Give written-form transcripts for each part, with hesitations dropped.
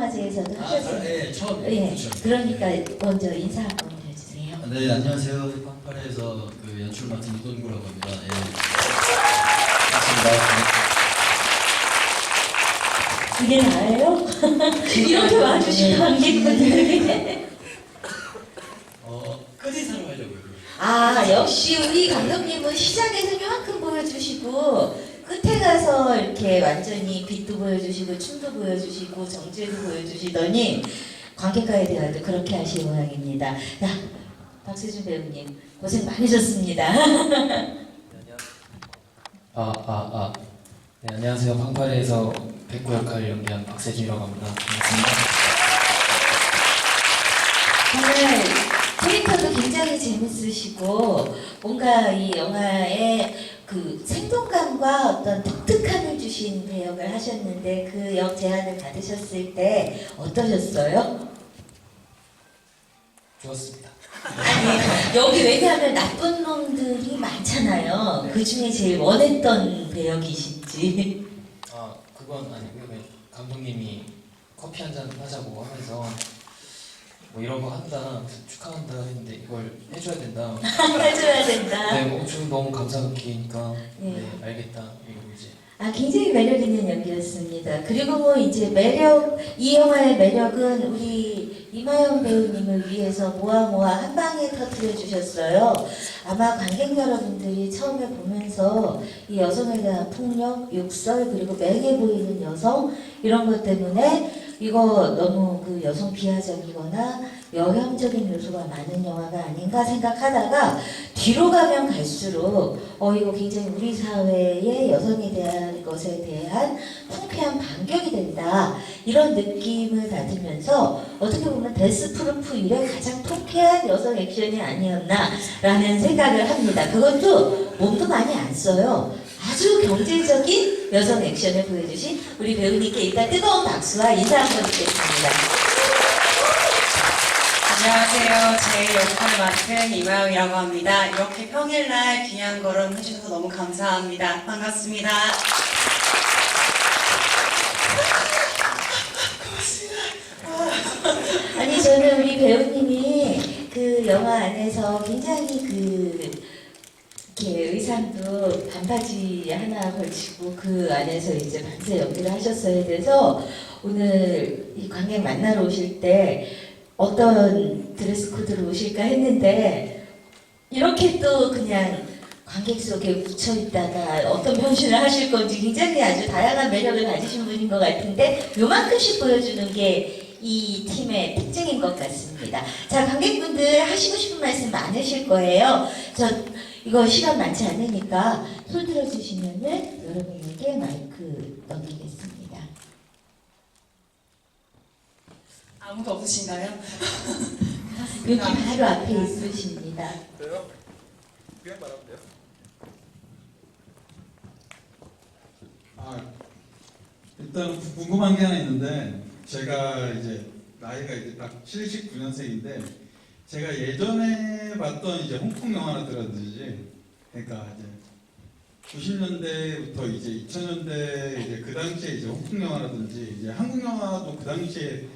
영화제에서도 하셨어요. 네, 처음. 예, 그렇죠. 그러니까 네. 먼저 인사 한번 해주세요. 네, 안녕하세요. 빵파레에서 그 연출 맡은 이동구라고 합니다. 예. 반갑습니다. 이게 나예요? 이렇게 와주신 관객분들이. 끝인사를 하려고요. 아, 역시 우리 감독님은 시작에서 이만큼 보여주시고 끝에 가서 이렇게 완전히 빛도 보여주시고 춤도 보여주시고 정체도 보여주시더니 관객과의 대화도 그렇게 하신 모양입니다. 자, 박세준 배우님 고생 많으셨습니다. 네, 안녕하세요. 방파레에서 백구 역할을 연기한 박세준이라고 합니다. 반갑습니다. 정말 캐릭터도 굉장히 재밌으시고 뭔가 이 영화에 그 생동감과 어떤 독특함을 주신 배역을 하셨는데 그 역 제안을 받으셨을 때 어떠셨어요? 좋았습니다. 아니, 여기 왜냐하면 나쁜 놈들이 많잖아요. 그 중에 제일 원했던 배역이신지. 그건 아니고요. 그냥 감독님이 커피 한잔 하자고 하면서 뭐 이런 거 한다, 축하한다 했는데 이걸 해줘야 된다. 해줘야 된다. 네, 좀 너무 감사하니까 네. 네, 알겠다. 이러고 이제 굉장히 매력 있는 연기였습니다. 그리고 뭐 이제 이 영화의 매력은 우리 이마영 배우님을 위해서 모아 한 방에 터뜨려 주셨어요. 아마 관객 여러분들이 처음에 보면서 이 여성에 대한 폭력, 욕설, 그리고 맹해 보이는 여성 이런 것 때문에 이거 너무 그 여성 비하적이거나 여혐적인 요소가 많은 영화가 아닌가 생각하다가 뒤로 가면 갈수록 이거 굉장히 우리 사회의 여성에 대한 것에 대한 통쾌한 반격이 된다 이런 느낌을 받으면서 어떻게 보면 데스프루프 이래 가장 통쾌한 여성 액션이 아니었나라는 생각을 합니다. 그것도 몸도 많이 안 써요. 아주 경제적인 여성 액션을 보여주신 우리 배우님께 일단 뜨거운 박수와 인사 한번 드리겠습니다. 안녕하세요. 제 역할을 맡은 이마영이라고 합니다. 이렇게 평일날 귀한 걸음 해주셔서 너무 감사합니다. 반갑습니다. 아니 저는 우리 배우님이 그 영화 안에서 굉장히 이렇게 의상도 반바지 하나 걸치고 그 안에서 이제 밤새 연기를 하셨어야 돼서 오늘 이 관객 만나러 오실 때 어떤 드레스 코드로 오실까 했는데 이렇게 또 그냥 관객 속에 묻혀 있다가 어떤 변신을 하실 건지 굉장히 아주 다양한 매력을 가지신 분인 것 같은데 요만큼씩 보여주는 게 이 팀의 특징인 것 같습니다. 자, 관객분들 하시고 싶은 말씀 많으실 거예요. 이거 시간 많지 않으니까 손 들어주시면은 여러분에게 마이크 넘기겠습니다. 아무도 없으신가요? 여기 바로 앞에 있으십니다. 돼요? 그냥 말하면 돼요? 일단 궁금한 게 하나 있는데 제가 이제 나이가 이제 딱 79년생인데 제가 예전에 봤던 이제 홍콩 영화라든지 그러니까 이제 90년대부터 이제 2000년대 이제 그 당시에 이제 홍콩 영화라든지 이제 한국 영화도 그 당시에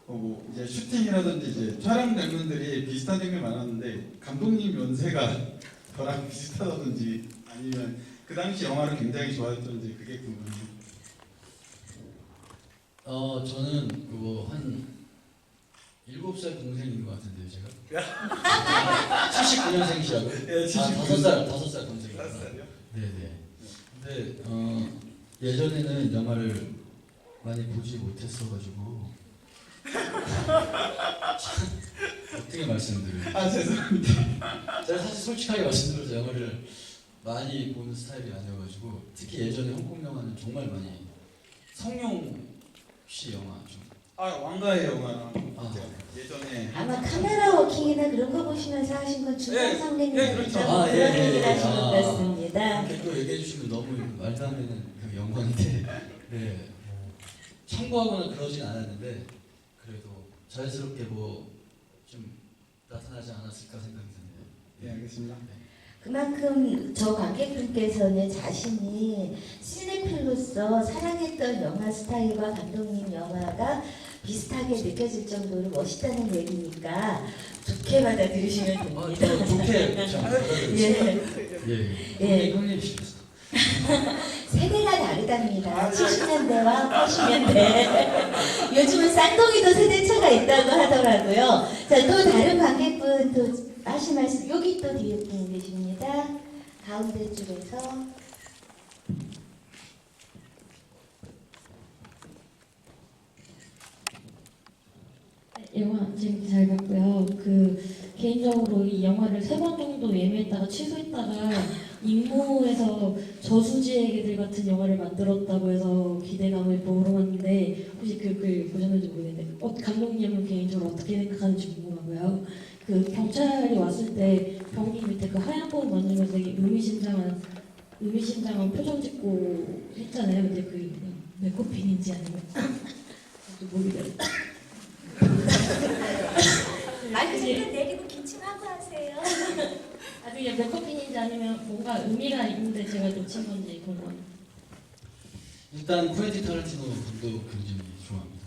뭐 이제 슈팅이라든지 이제 촬영 장면들이 비슷한 장면이 많았는데 감독님 연세가 저랑 비슷하다든지 아니면 그 당시 영화를 굉장히 좋아했던지 그게 궁금해요. 저는 그거 한 7살 동생인 것 같은데요, 제가. 79년생이시라고요? 예, 5살 동생이구나. 5살이요? 네네. 근데 예전에는 영화를 많이 보지 못했어가지고 어떻게 말씀드려요? 죄송합니다. 제가 사실 솔직하게 말씀드려서 영화를 많이 보는 스타일이 아니어가지고 특히 예전에 홍콩 영화는 정말 많이 성룡 씨 영화 좀 왕가의 영화 예전에 아마 카메라 워킹이나 그런 거 보시면서 하신 건 중간상례님 예, 그렇죠. 그런 얘기를 하신 것 같습니다. 이렇게 또 얘기해 주시면 너무 말도 안 되는 그 영광인데 네. 참고하거나 그러진 않았는데 그래도 자연스럽게 뭐 좀 나타나지 않았을까 생각이 드네요. 예, 알겠습니다. 그만큼 저 관객분께서는 자신이 시네필로서 사랑했던 영화 스타일과 감독님 영화가 비슷하게 느껴질 정도로 멋있다는 얘기니까 좋게 받아들이시면 아, 됩니다. 저 좋게 잘 받아들였어요. 예. 예. 형님이시면서. 세대가 다르답니다. 70년대와 80년대. 요즘은 쌍둥이도 세대차가 있다고 하더라고요. 자, 또 다른 관객분 또 하실 말씀, 여기 또 뒤에 분 계십니다. 가운데 쪽에서. 영화 재밌게 잘 봤고요. 개인적으로 이 영화를 3번 정도 예매했다가 취소했다가 임무에서 저수지의 개들 같은 영화를 만들었다고 해서 기대감을 보러 왔는데 혹시 글 보셨는지 모르겠는데 감독님은 개인적으로 어떻게 생각하는지 궁금하고요. 경찰이 왔을 때 병기 밑에 하얀 본 만지면서 되게 의미심장한 표정 짓고 했잖아요. 근데 메코핀인지 아니면 모르겠어요. 마이크 잠깐 내리고 기침하고 하세요. 나중에 메커핀인지 아니면 뭔가 의미가 있는데 제가 놓친 건지 궁금해요. 일단 쿠엔틴 타란티노 분도 굉장히 좋아합니다.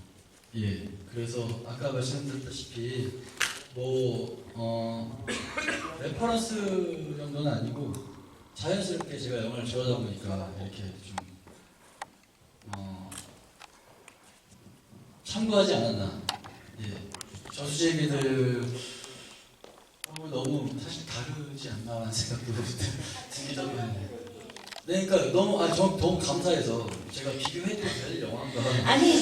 예, 그래서 아까 말씀드렸다시피 레퍼런스 정도는 아니고 자연스럽게 제가 영화를 좋아하다 보니까 이렇게 좀 참고하지 않았나. 예, 저수지의 개들 너무 사실 다르지 않나 하는 생각도 들기도 해요. 네, 그러니까 너무 감사해서 제가 비교해도 될 영화인가. 아니,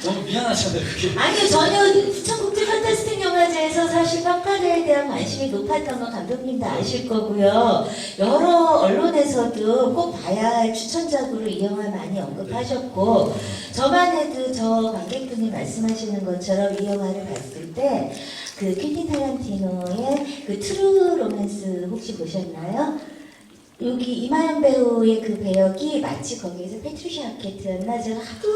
너무 미안하잖아요, 그게. 아니 전혀 부천국제 판타스틱 영화제에서 사실 평가에 대한 관심이 높았던 건 감독님도 아실 거고요. 여러 언론에서도 꼭 봐야 할 추천작으로 이 영화 많이 언급하셨고, 저만 해도 저 관객분이 말씀하시는 것처럼 이 영화를 봤을 때 퀸틴 타란티노의 트루 로맨스 혹시 보셨나요? 여기 이마영 배우의 배역이 마치 거기에서 패트리샤 아케트였나? 제가 하도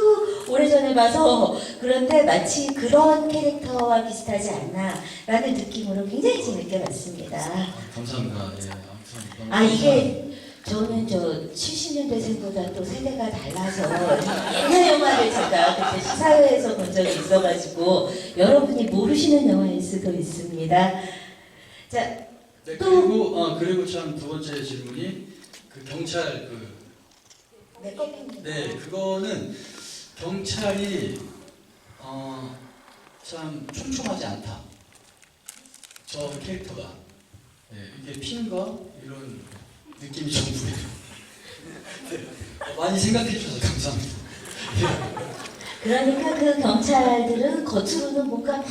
오래전에 봐서 그런데 마치 그런 캐릭터와 비슷하지 않나 라는 느낌으로 굉장히 재밌게 봤습니다. 감사합니다. 예, 아무튼 아, 이게 저는 70년대생보다 또 세대가 달라서 옛날 영화를 제가 그때 시사회에서 본 적이 있어가지고 여러분이 모르시는 영화일 수도 있습니다. 자, 네, 또- 그리고 참 두 번째 질문이 경찰 네, 그거는 경찰이 참 촘촘하지 않다. 저 캐릭터가 이게 핀가 이런 느낌이 좀 보여요. 네, 많이 생각해 주셔서 감사합니다. 그러니까 경찰들은 겉으로는 뭔가 막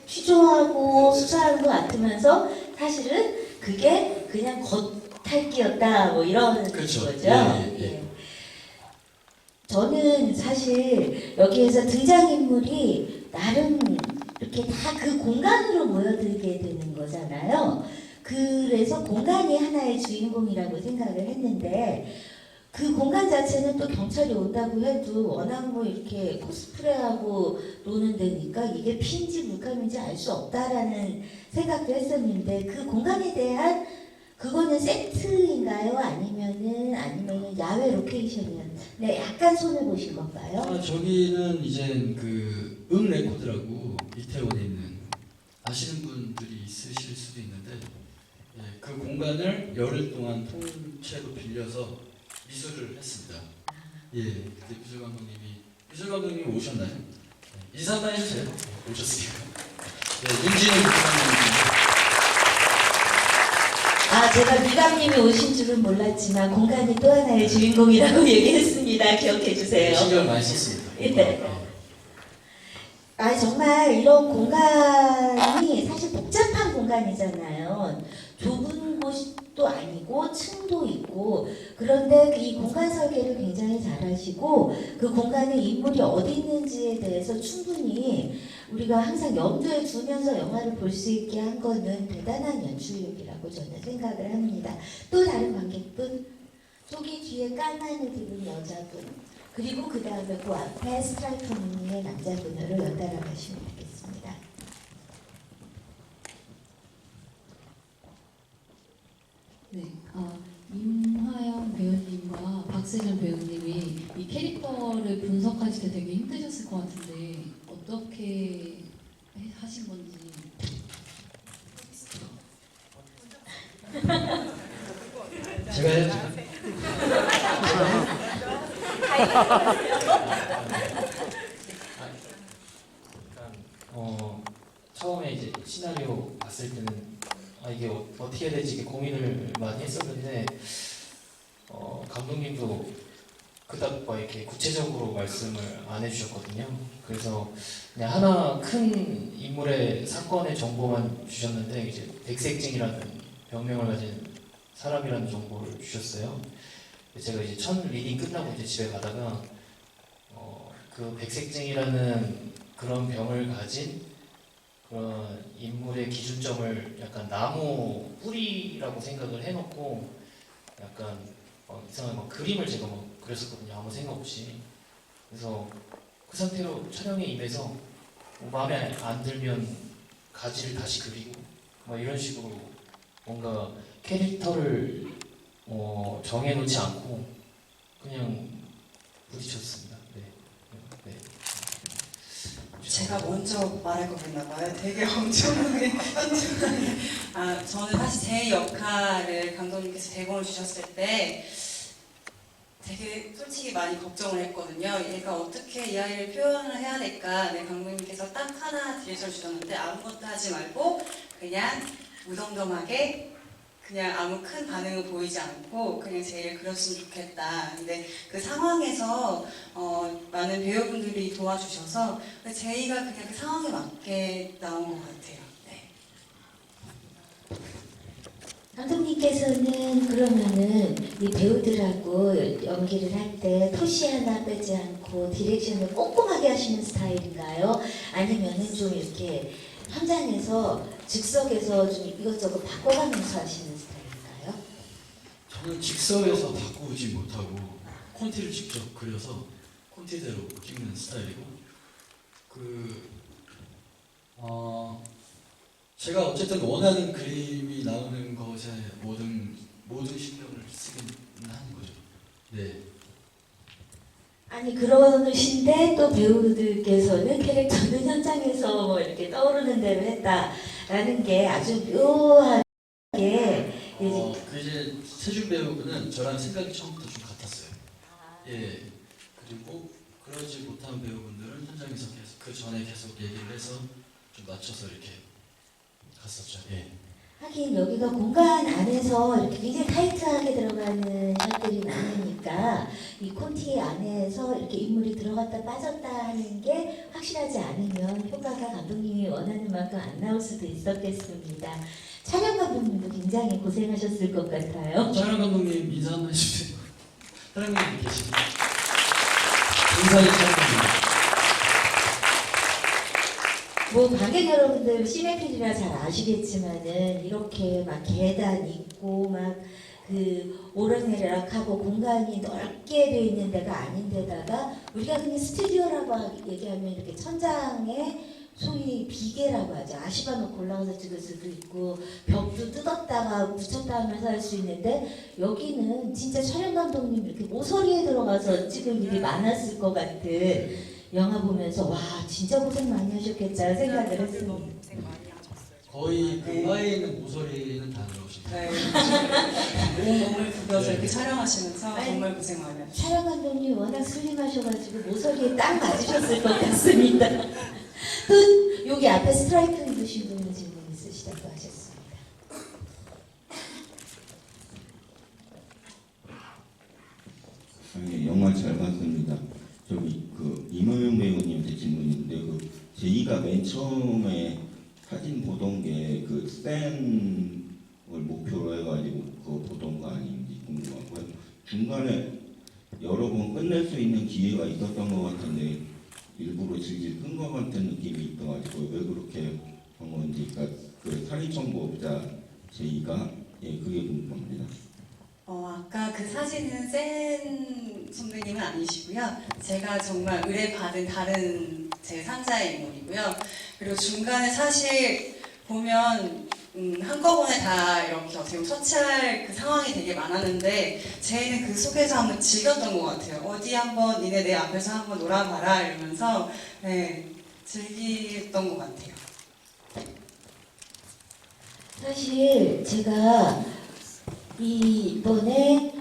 취조하고 수사하는 것 같으면서 사실은 그게 그냥 겉핥기였다 이런 그렇죠. 거죠. 예. 저는 사실 여기에서 등장인물이 나름 이렇게 다 그 공간으로 모여들게 되는 거잖아요. 그래서 공간이 하나의 주인공이라고 생각을 했는데 그 공간 자체는 또 경찰이 온다고 해도 워낙 이렇게 코스프레하고 노는 데니까 이게 피인지 물감인지 알 수 없다라는 생각도 했었는데 그 공간에 대한 그거는 세트인가요? 아니면은 야외 로케이션이었나요? 네, 약간 손을 보신 건가요? 저기는 이제 레코드라고 이태원에 있는 아시는 분들이 있으실 수도 있는데 그 공간을 열흘 동안 통째로 빌려서 미술을 했습니다. 예, 그때 미술 감독님이 오셨나요? 인사 한번 해주세요. 오셨으니까. 네, 윤진우 감독님. 제가 미감님이 오신 줄은 몰랐지만 공간이 또 하나의 주인공이라고 얘기했습니다. 기억해 주세요. 신경 많이 썼습니다. 네. 정말 이런 공간이 사실 복잡한 공간이잖아요. 좁은 곳도 아니고 층도 있고 그런데 이 공간 설계를 굉장히 잘하시고 그 공간에 인물이 어디 있는지에 대해서 충분히 우리가 항상 염두에 두면서 영화를 볼 수 있게 한 거는 대단한 연출력이라고 저는 생각을 합니다. 또 다른 관객분? 저기 뒤에 까만 옷 입은 여자분 그리고 그 다음에 그 앞에 스트라이프 무늬의 남자분으로 연달아 가시면 되겠습니다. 네, 임화영 배우님과 박세준 배우님이 이 캐릭터를 분석하실 때 되게 힘드셨을 것 같은데 제가 해야죠. 처음에 이제 시나리오 봤을 때는 이게 어떻게 해야 될지 이렇게 고민을 많이 했었는데 감독님도 그닥 막 이렇게 구체적으로 말씀을 안 해주셨거든요. 그래서 그냥 하나 큰 인물의 사건의 정보만 주셨는데 이제 백색증이라는 병명을 가진 사람이라는 정보를 주셨어요. 제가 이제 첫 리딩 끝나고 이제 집에 가다가 그 백색증이라는 그런 병을 가진 그런 인물의 기준점을 약간 나무 뿌리라고 생각을 해놓고 약간 이상한 막 그림을 제가 막 그렸었거든요. 아무 생각 없이. 그래서 그 상태로 촬영에 임해서 마음에 안 들면 가지를 다시 그리고 막 이런 식으로 뭔가 캐릭터를 정해놓지 않고 그냥 부딪혔습니다. 네. 네. 제가 먼저 말할 거 그랬나 봐요. 되게 엄청나게 신중하게. 저는 사실 제 역할을 감독님께서 대본을 주셨을 때 되게 솔직히 많이 걱정을 했거든요. 얘가 어떻게 이 아이를 표현을 해야 될까. 네, 감독님께서 딱 하나 디렉션을 주셨는데 아무것도 하지 말고 그냥 무덤덤하게 그냥 아무 큰 반응을 보이지 않고 그냥 제일 그렸으면 좋겠다. 근데 그 상황에서 많은 배우분들이 도와주셔서 제이가 그냥 그 상황에 맞게 나온 것 같아요. 네. 감독님께서는 그러면은 이 배우들하고 연기를 할 때 토시 하나 빼지 않고 디렉션을 꼼꼼하게 하시는 스타일인가요? 아니면은 좀 이렇게 현장에서 즉석에서 좀 이것저것 바꿔가면서 하시는 스타일인가요? 저는 즉석에서 바꾸지 못하고 콘티를 직접 그려서 콘티대로 찍는 스타일이고 제가 어쨌든 원하는 그림이 나오는 것에 모든 신경을 쓰긴 하는 거죠. 네. 아니 그러신데 또 배우들께서는 캐릭터는 현장에서 뭐 이렇게 떠오르는 대로 했다라는 게 아주 묘하게 그 이제 세준 배우는 저랑 생각이 처음부터 좀 같았어요. 예. 그리고 그러지 못한 배우분들은 현장에서 계속 그 전에 계속 얘기를 해서 좀 맞춰서 이렇게 갔었죠. 예. 하긴 여기가 공간 안에서 이렇게 굉장히 타이트하게 들어가는 샷들이 많으니까 이 콘티 안에서 이렇게 인물이 들어갔다 빠졌다 하는 게 확실하지 않으면 효과가 감독님이 원하는 만큼 안 나올 수도 있었겠습니다. 촬영 감독님도 굉장히 고생하셨을 것 같아요. 촬영 감독님 인사 한번 해주세요. 사장님 계시죠? 인사해 촬영입니다. 뭐 관객 여러분들 시네필이라 잘 아시겠지만은 이렇게 막 계단 있고 막 그 오르내리락하고 공간이 넓게 되어 있는 데가 아닌데다가 우리가 그냥 스튜디오라고 얘기하면 이렇게 천장에 소위 비계라고 하죠. 아시바 놓고 올라가서 찍을 수도 있고 벽도 뜯었다가 붙였다 하면서 할 수 있는데 여기는 진짜 촬영 감독님 이렇게 모서리에 들어가서 찍을 일이 많았을 것 같은 영화 보면서 와 진짜 고생 많이 하셨겠다 생각을 했습니다. 고생 많이 하셨어요. 거의 그 바에 있는 모서리는 다 들어오십니다. 네. 온몸을 구겨서 이렇게 촬영하시면서 아니, 정말 고생 많이 하셨어요. 촬영 감독님 워낙 슬림하셔가지고 모서리에 딱 맞으셨을 것 같습니다. 또 여기 앞에 스트라이크 입으신 분이 질문 있으시다고 하셨습니다. 영화 잘 봤습니다. 저기 그 이모영 배우님한테 질문인데 그 제이가 맨 처음에 사진 보던 게 그 스탠을 목표로 해가지고 그거 보던 거 아닌지 궁금하고요. 중간에 여러 번 끝낼 수 있는 기회가 있었던 것 같은데 일부러 질질 끈 것 같은 느낌이 있어가지고 왜 그렇게 한 건지, 그러니까 그 살인청부업자 제이가 그게 궁금합니다. 아까 그 사진은 센 선배님은 아니시고요. 제가 정말 의뢰받은 다른 제 상자의 인물이고요. 그리고 중간에 사실 보면 한꺼번에 다 이렇게 어떻게 보면 처치할 그 상황이 되게 많았는데 제이는 그 속에서 한번 즐겼던 것 같아요. 어디 한번 니네 내 앞에서 한번 놀아봐라 이러면서 네, 즐겼던 것 같아요. 사실 제가 이번에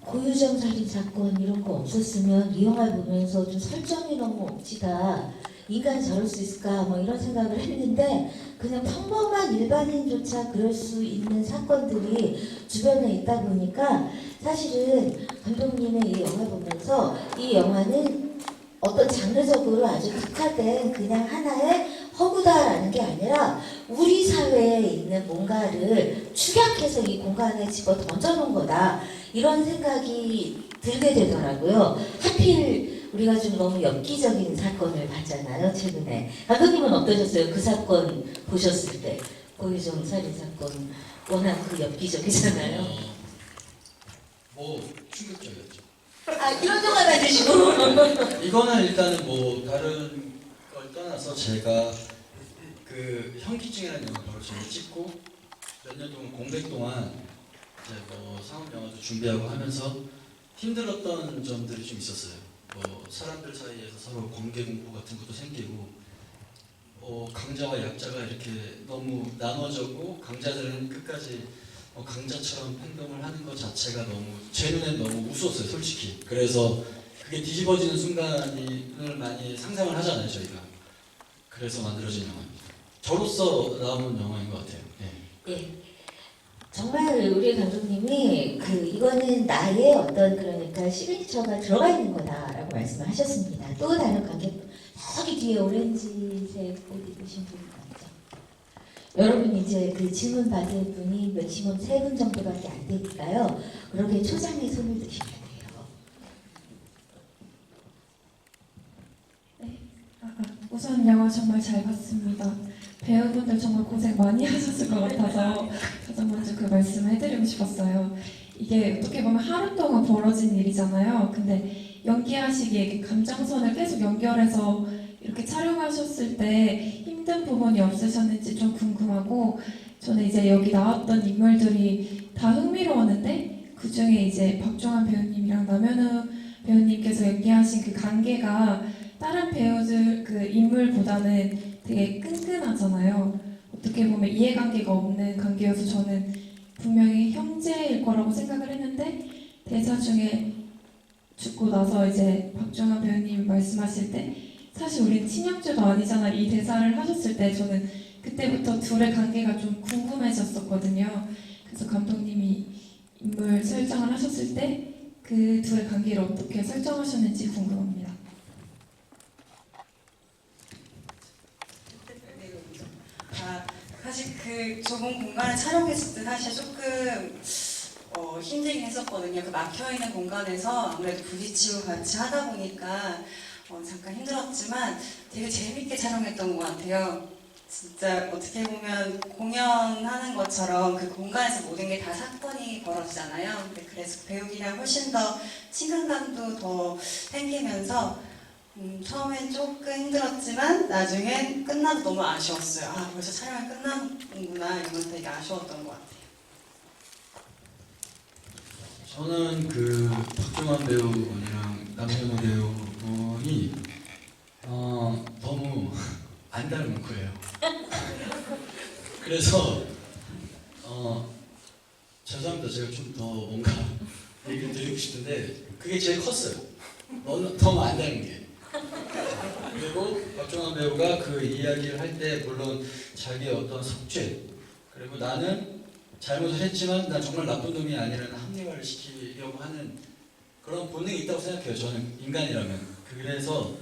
고유정 살인 사건 이런 거 없었으면 이 영화를 보면서 좀 설정이 너무 억지다. 인간이 저럴 수 있을까 뭐 이런 생각을 했는데 그냥 평범한 일반인조차 그럴 수 있는 사건들이 주변에 있다 보니까 사실은 감독님의 이 영화 보면서 이 영화는 어떤 장르적으로 아주 특화된 그냥 하나의 허구다라는 게 아니라 우리 사회에 있는 뭔가를 축약해서 이 공간에 집어 던져놓은 거다 이런 생각이 들게 되더라고요. 하필 우리가 좀 너무 엽기적인 사건을 봤잖아요 최근에. 감독님은 어떠셨어요? 그 사건 보셨을 때 고유정 살인 사건 워낙 그 엽기적이잖아요. 뭐 충격적이었죠. 아 이런 동안 만드시고 이거는 일단은 뭐 다른 걸 떠나서 제가 그 현기증이라는 영화 바로 제가 찍고 몇 년 동안 공백 동안 이제 뭐 상업 영화도 준비하고 하면서 힘들었던 점들이 좀 있었어요. 뭐 사람들 사이에서 서로 관계 공포 같은 것도 생기고 강자와 약자가 이렇게 너무 나눠져고 강자들은 끝까지 강자처럼 행동을 하는 것 자체가 너무 제 눈엔 너무 우스웠어요 솔직히. 그래서 그게 뒤집어지는 순간을 많이 상상을 하잖아요 저희가. 그래서 만들어진 영화입니다. 저로서 나온 영화인 것 같아요. 네. 예. 정말 우리 감독님이 이거는 나의 어떤 그러니까 시그니처가 들어가 있는 거다라고 말씀을 하셨습니다. 또 다른 관객 저기 뒤에 오렌지색 옷 입으신 분 맞죠? 여러분 이제 그 질문 받을 분이 맥시멈 3분 정도밖에 안 되니까요. 그렇게 초장에 손을 드셔야 돼요. 우선 영화 정말 잘 봤습니다. 배우분들 정말 고생 많이 하셨을 것 같아서 가장 먼저 그 말씀을 해드리고 싶었어요. 이게 어떻게 보면 하루 동안 벌어진 일이잖아요. 근데 연기하시기에 감정선을 계속 연결해서 이렇게 촬영하셨을 때 힘든 부분이 없으셨는지 좀 궁금하고, 저는 이제 여기 나왔던 인물들이 다 흥미로웠는데 그 중에 이제 박종환 배우님이랑 남현우 배우님께서 연기하신 그 관계가 다른 배우들 그 인물보다는 되게 끈끈하잖아요. 어떻게 보면 이해관계가 없는 관계여서 저는 분명히 형제일 거라고 생각을 했는데 대사 중에 죽고 나서 이제 박종환 배우님이 말씀하실 때 사실 우린 친형제도 아니잖아 이 대사를 하셨을 때 저는 그때부터 둘의 관계가 좀 궁금해졌었거든요. 그래서 감독님이 인물 설정을 하셨을 때 그 둘의 관계를 어떻게 설정하셨는지 궁금합니다. 사실 그 좁은 공간을 촬영했을 때 사실 조금 힘들긴 했었거든요. 그 막혀있는 공간에서 아무래도 부딪히고 같이 하다 보니까 잠깐 힘들었지만 되게 재밌게 촬영했던 것 같아요. 진짜 어떻게 보면 공연하는 것처럼 그 공간에서 모든 게 다 사건이 벌어지잖아요. 그래서 배우기랑 훨씬 더 친근감도 더 생기면서 처음엔 조금 힘들었지만 나중엔 끝나도 너무 아쉬웠어요. 아 벌써 촬영이 끝나는구나 이러면서 되게 아쉬웠던 것 같아요. 저는 그 박종환 배우분이랑 남현우 배우분이 너무 안 닮은 거예요. 그래서 죄송합니다. 제가 좀 더 뭔가 얘기를 드리고 싶은데 그게 제일 컸어요. 너무 안 닮은 게. 그리고 박종환 배우가 그 이야기를 할 때 물론 자기의 어떤 속죄 그리고 나는 잘못을 했지만 난 정말 나쁜 놈이 아니라는 합리화를 시키려고 하는 그런 본능이 있다고 생각해요. 저는 인간이라면. 그래서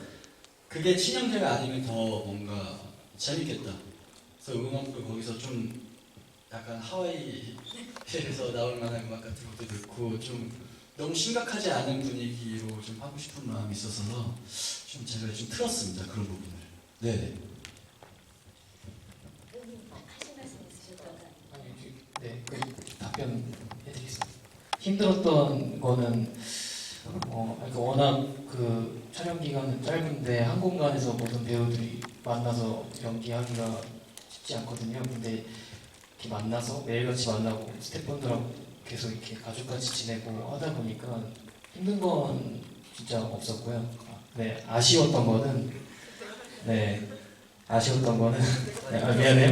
그게 친형제가 아니면 더 뭔가 재밌겠다. 그래서 음악도 거기서 좀 약간 하와이에서 나올 만한 음악 같은 것도 듣고 좀 너무 심각하지 않은 분위기로 좀 하고 싶은 마음이 있어서 좀 제가 좀 틀었습니다. 그런 부분을. 네네. 네, 그 답변해드리겠습니다. 힘들었던 거는 그러니까 워낙 그 촬영 기간은 짧은데 한 공간에서 모든 배우들이 만나서 연기하기가 쉽지 않거든요. 근데 이렇게 만나서 매일같이 만나고 스태프분들하고 계속 이렇게 가족같이 지내고 하다 보니까 힘든 건 진짜 없었고요. 네, 아쉬웠던 거는 네, 미안해요.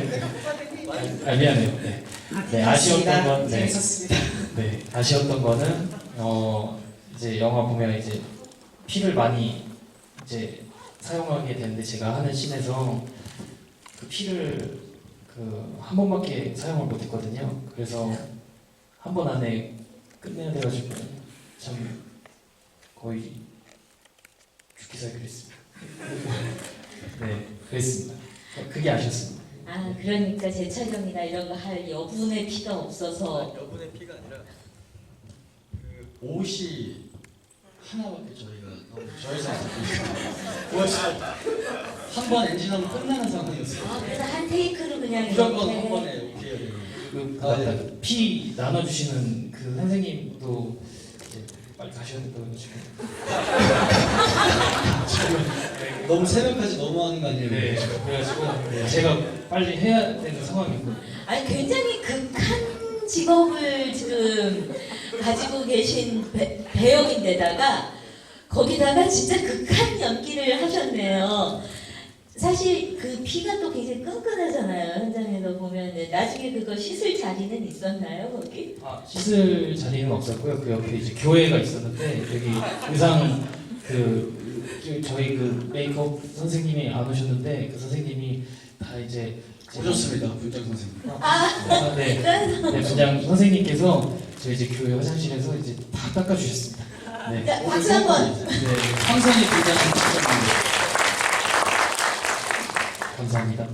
미안해요. 네, 아쉬웠던 건 네. 재밌었습니다. 네, 아쉬웠던 거는 이제 영화 보면 이제 피를 많이 이제 사용하게 되는데 제가 하는 씬에서 그 피를 그 한 번밖에 사용을 못했거든요. 그래서 한 번 안에 끝내야 돼가지고 참 거의 죽기 살기로 했습니다. 네, 그랬습니다. 그게 아쉬웠습니다. 아, 그러니까 재촬영이나 이런 거 할 여분의 피가 없어서. 여분의 피가 아니라 그 옷이 하나밖에 저희가 한번 엔진하면 끝나는 상황이었어요. 아, 그래서 한 테이크로 그냥 무조건 이렇게. 한 번에 오케이 해야 되는. 맞다. 피 나눠주시는 그 선생님도 이제 빨리 가셔야 된다고 지금. 너무 새벽까지 넘어가는 거 아니에요? 네, 그래가지고 제가 빨리 해야 되는 상황이거든요. 아니 굉장히 극한 직업을 지금 가지고 계신 배역인데다가 거기다가 진짜 극한 연기를 하셨네요. 사실 그 피가 또 굉장히 끈끈하잖아요. 현장에서 보면은 나중에 그거 씻을 자리는 있었나요 거기? 씻을 자리는 없었고요. 그 옆에 이제 교회가 있었는데 여기 의상 저희 그 메이크업 선생님이 안 오셨는데 그 선생님이 다 이제 오셨습니다, 분장 선생님. 네, 네, 분장 선생님께서 저희 이제 교회 화장실에서 이제 다 닦아주셨습니다. 네, 자, 박수 한번. 네, 황선이 분장을 감사합니다.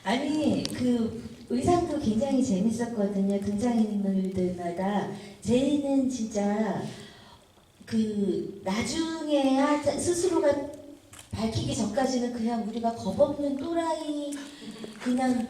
아니 그 의상도 굉장히 재밌었거든요. 등장인물들마다 제이는 진짜 그 나중에야 스스로가 밝히기 전까지는 그냥 우리가 겁없는 또라이 그냥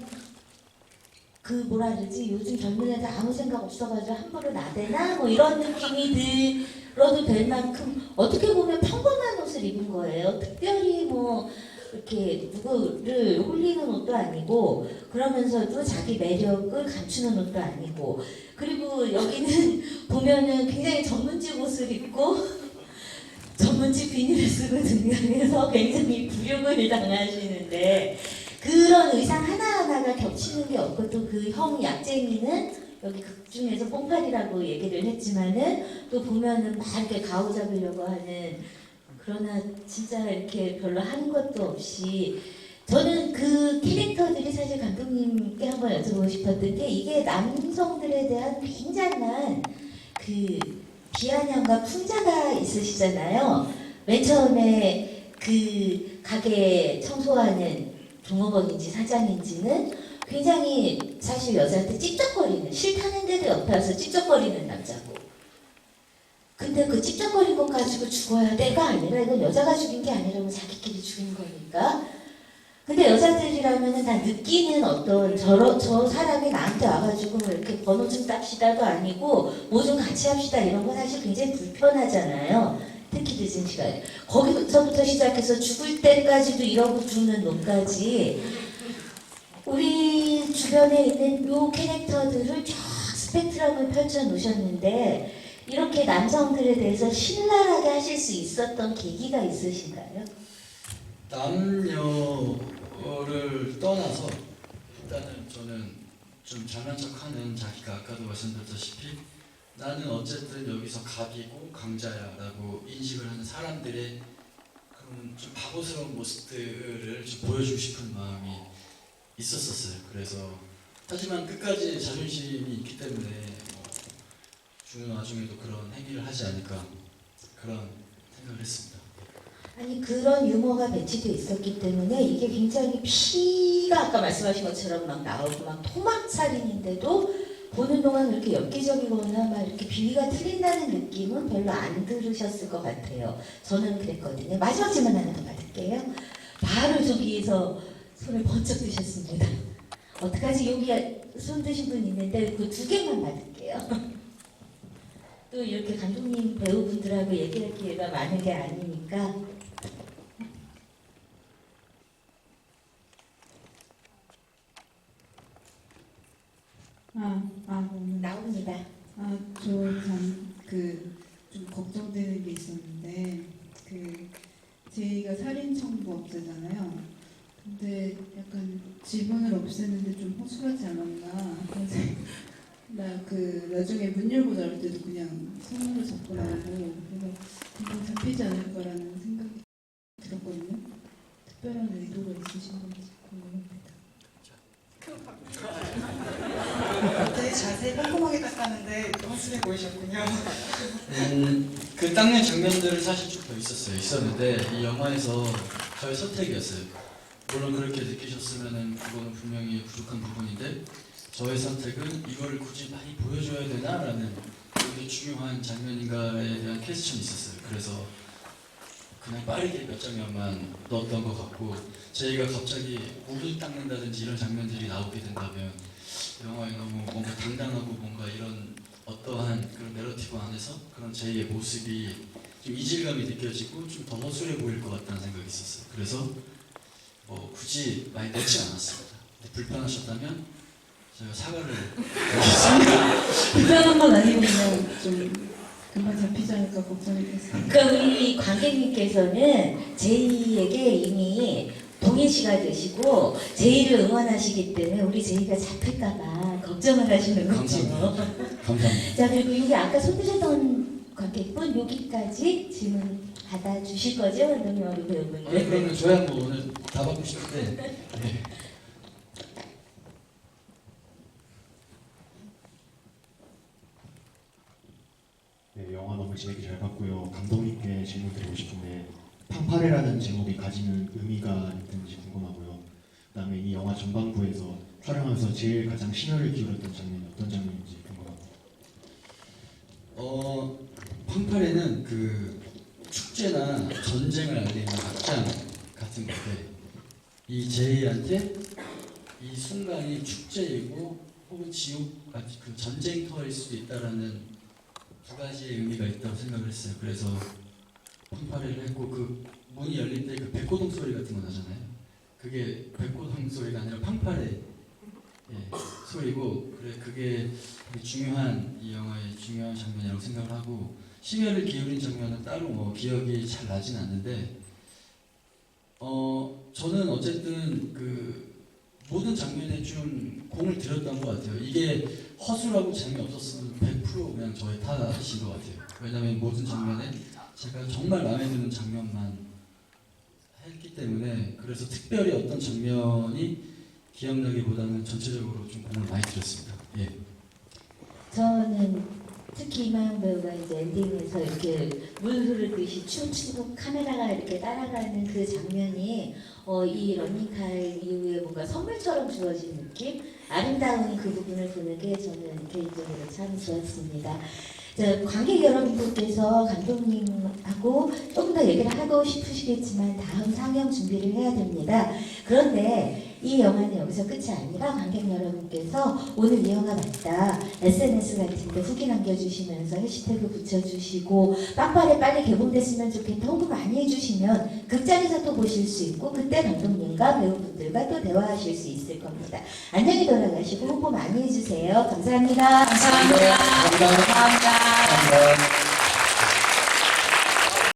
그 뭐라 그러지 요즘 젊은 애들 아무 생각 없어가지고 함부로 나대나 뭐 이런 느낌이 들어도 될 만큼 어떻게 보면 평범한 옷을 입은 거예요. 특별히 뭐 이렇게 누구를 홀리는 옷도 아니고 그러면서도 자기 매력을 감추는 옷도 아니고 그리고 여기는 보면은 굉장히 전문직 옷을 입고 전문직 비닐을 쓰고 등장해서 굉장히 굴욕을 당하시는데 그런 의상 하나하나가 겹치는 게 없고 또 그 형 약쟁이는 여기 극 중에서 뽕팔이라고 얘기를 했지만은 또 보면은 막 이렇게 가오 잡으려고 하는 그러나 진짜 이렇게 별로 하는 것도 없이 저는 그 캐릭터들이 사실 감독님께 한번 여쭤보고 싶었던 게 이게 남성들에 대한 굉장한 그 비아냥과 풍자가 있으시잖아요. 맨 처음에 그 가게 청소하는 종업원인지 사장인지는 굉장히 사실 여자한테 찝쩍거리는 싫다는데도 옆에 와서 찝쩍거리는 남자고 근데 그 찝쩍거린 것 가지고 죽어야 내가 아니라 이건 여자가 죽인 게 아니라고 자기끼리 죽인 거니까 근데 여자들이라면은 다 느끼는 어떤 저 사람이 나한테 와가지고 뭐 이렇게 번호 좀 땁시다도 아니고 뭐 좀 같이 합시다 이런 거 사실 굉장히 불편하잖아요. 특히 늦은 시간에 거기서부터 시작해서 죽을 때까지도 이러고 죽는 놈까지 우리 주변에 있는 요 캐릭터들을 쫙 스펙트럼을 펼쳐 놓으셨는데 이렇게 남성들에 대해서 신랄하게 하실 수 있었던 계기가 있으신가요? 남녀를 떠나서 일단은 저는 좀 잘난 척하는 자기가 아까도 말씀드렸다시피 나는 어쨌든 여기서 갑이고 강자야라고 인식을 하는 사람들의 그런 좀 바보스러운 모습들을 좀 보여주고 싶은 마음이 있었어요. 그래서 하지만 끝까지 자존심이 있기 때문에 죽는 와중에도 그런 행위를 하지 않을까 그런 생각을 했습니다. 아니 그런 유머가 배치되어 있었기 때문에 이게 굉장히 피가 아까 말씀하신 것처럼 막 나오고 막 토막살인인데도 보는 동안 그렇게 엽기적이거나 막 이렇게 비위가 틀린다는 느낌은 별로 안 들으셨을 것 같아요. 저는 그랬거든요. 마지막 질문 하나 더 받을게요. 바로 저기에서 손을 번쩍 드셨습니다. 어떡하지? 여기 손 드신 분 있는데 그 2개만 받을게요. 또 이렇게 감독님 배우분들하고 얘기할 기회가 많은 게 아니니까 나옵니다. 좀 걱정되는 게 있었는데 제이가 살인 청부업자잖아요. 근데 약간 지분을 없앴는데 좀 허술하지 않았나 그런 나 나중에 문 열고 나올 때도 그냥 손으로 잡고 나오고 그래서 금방 잡히지 않을 거라는 생각이 들었거든요. 특별한 의도가 있으신 건지 궁금합니다. 되게 자세히 꼼꼼하게 닦았는데 허술해 보이셨군요. 그 닦는 장면들은 사실 좀 더 있었는데 이 영화에서 저의 선택이었어요. 물론 그렇게 느끼셨으면은 그거는 분명히 부족한 부분인데 저의 선택은 이거를 굳이 많이 보여줘야 되나라는 되게 중요한 장면인가에 대한 퀘스천이 있었어요. 그래서 그냥 빠르게 몇 장면만 넣었던 것 같고 저희가 갑자기 물을 닦는다든지 이런 장면들이 나오게 된다면 영화에 너무 뭔가 당당하고 뭔가 이런 어떠한 그런 내러티브 안에서 그런 제2의 모습이 좀 이질감이 느껴지고 좀 더 허술해 보일 것 같다는 생각이 있었어요. 그래서 굳이 많이 넣지 않았습니다. 근데 불편하셨다면 제가 사과를 드리겠습니다. 불편한 건 아니고 그냥 좀 금방 잡히지 않을까 걱정이 됐어요. 그러니까 우리 관객님께서는 제이에게 이미 동의시가 되시고 제이를 응원하시기 때문에 우리 제이가 잡힐까봐 걱정을 하시는 거죠. 감사합니다. 자, 그리고 여기 아까 손드셨던 관객분 여기까지 질문 받아주실 거죠? 감독님하고 배우분들. 네, 그러면 저야 뭐 오늘 다 받고 싶은데 네. 네, 영화 너무 재밌게 잘 봤고요. 감독님께 질문 드리고 싶은데 팡파레라는 제목이 가지는 의미가 있는지 궁금하고요. 그다음에 이 영화 전반부에서 촬영하면서 제일 가장 심혈을 기울였던 장면이 어떤 장면인지 궁금합니다. 팡파레는 그 축제나 전쟁을 알리는 악장 같은 건데 이 제이한테 이 순간이 축제이고 혹은 지옥 같은 그 전쟁터일 수도 있다라는 두 가지의 의미가 있다고 생각을 했어요. 그래서 팡파레를 했고 그 문이 열릴 때 그 백고동 소리 같은 거 나잖아요. 그게 백고동 소리가 아니라 팡파레 소리고 그래 그게 되게 중요한 이 영화의 중요한 장면이라고 생각을 하고 심혈을 기울인 장면은 따로 뭐 기억이 잘 나진 않는데 저는 어쨌든 그 모든 장면에 좀 공을 들였던 것 같아요. 이게 허술하고 재미없었으면 100% 그냥 저의 탓인 것 같아요. 왜냐하면 모든 장면에 제가 정말 마음에 드는 장면만 했기 때문에 그래서 특별히 어떤 장면이 기억나기보다는 전체적으로 좀 공을 많이 들였습니다. 예. 저는 특히 이마영 배우가 이제 엔딩에서 이렇게 물 흐르듯이 춤추고 카메라가 이렇게 따라가는 그 장면이 이 러닝타임 이후에 뭔가 선물처럼 주어진 느낌? 아름다운 그 부분을 보는 게 저는 개인적으로 참 좋았습니다. 자, 관객 여러분들께서 감독님하고 조금 더 얘기를 하고 싶으시겠지만 다음 상영 준비를 해야 됩니다. 그런데 이 영화는 여기서 끝이 아니라 관객 여러분께서 오늘 이 영화 봤다 SNS 같은 데 후기 남겨주시면서 해시태그 붙여주시고 빡빡에 빨리 개봉됐으면 좋겠다 홍보 많이 해주시면 극장에서 또 보실 수 있고 그때 감독님과 배우분들과 또 대화하실 수 있을 겁니다. 안녕히 돌아가시고 홍보 많이 해주세요. 감사합니다. 감사합니다. 감사합니다. 감사합니다. 감사합니다.